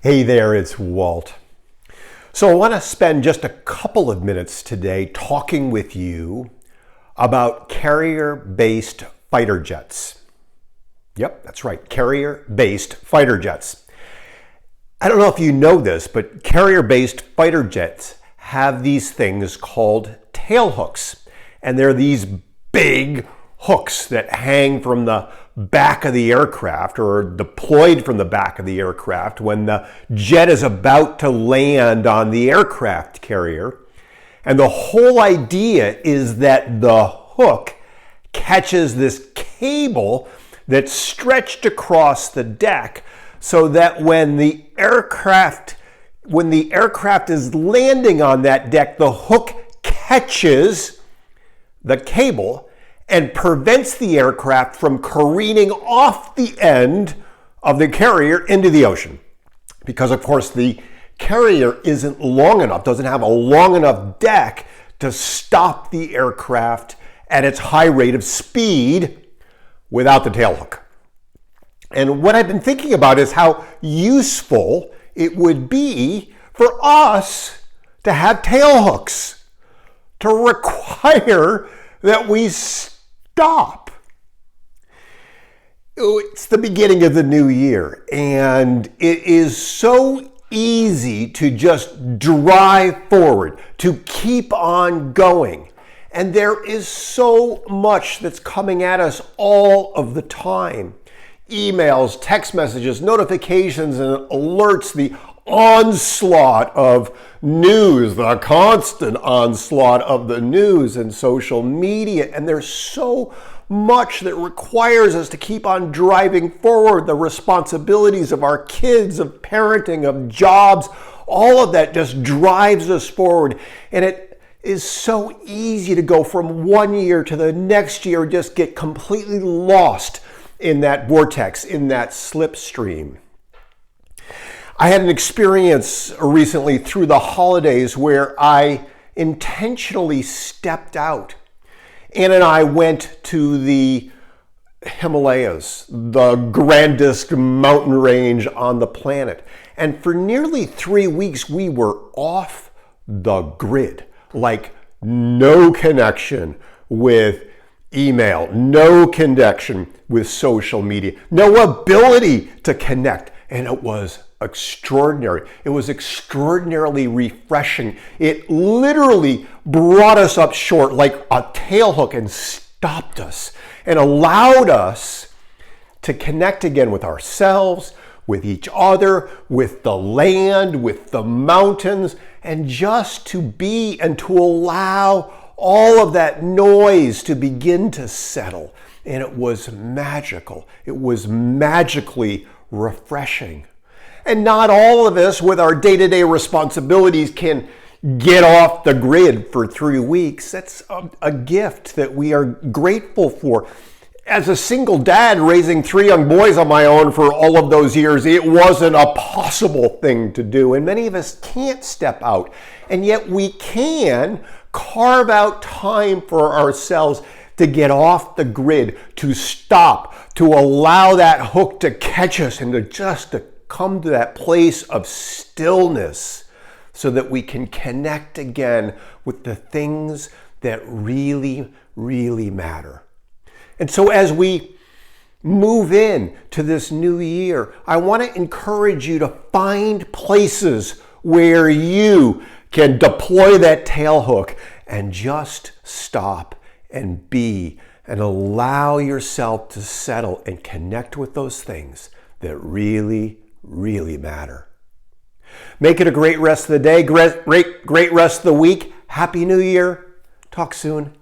Hey there, it's Walt. So I want to spend just a couple of minutes today talking with you about carrier-based fighter jets. Yep, that's right, carrier-based fighter jets. I don't know if you know this, but carrier-based fighter jets have these things called tailhooks. And they're these big hooks that hang from the back of the aircraft or deployed from the back of the aircraft when the jet is about to land on the aircraft carrier. And the whole idea is that the hook catches this cable that's stretched across the deck so that when the aircraft is landing on that deck, the hook catches the cable and prevents the aircraft from careening off the end of the carrier into the ocean. Because of course the carrier isn't long enough, doesn't have a long enough deck to stop the aircraft at its high rate of speed without the tailhook. And what I've been thinking about is how useful it would be for us to have tailhooks, to require that we stop. It's the beginning of the new year, and it is so easy to just drive forward, to keep on going. And there is so much that's coming at us all of the time. Emails, text messages, notifications, and alerts, the onslaught of news, the constant onslaught of the news and social media. And there's so much that requires us to keep on driving forward. The responsibilities of our kids, of parenting, of jobs, all of that just drives us forward. And it is so easy to go from one year to the next year, just get completely lost in that vortex, in that slipstream. I had an experience recently through the holidays where I intentionally stepped out. Ann and I went to the Himalayas, the grandest mountain range on the planet. And for nearly 3 weeks, we were off the grid, like no connection with email, no connection with social media, no ability to connect. And it was extraordinary. It was extraordinarily refreshing. It literally brought us up short like a tailhook and stopped us and allowed us to connect again with ourselves, with each other, with the land, with the mountains, and just to be and to allow all of that noise to begin to settle. And it was magical. It was magically refreshing. And not all of us with our day-to-day responsibilities can get off the grid for 3 weeks. That's a gift that we are grateful for. As a single dad raising 3 young boys on my own for all of those years, it wasn't a possible thing to do. And many of us can't step out. And yet we can carve out time for ourselves to get off the grid, to stop, to allow that hook to catch us and to come to that place of stillness so that we can connect again with the things that really, really matter. And so as we move in to this new year, I want to encourage you to find places where you can deploy that tailhook and just stop and be and allow yourself to settle and connect with those things that really, really matter. Make it a great rest of the day, great rest of the week. Happy New Year. Talk soon.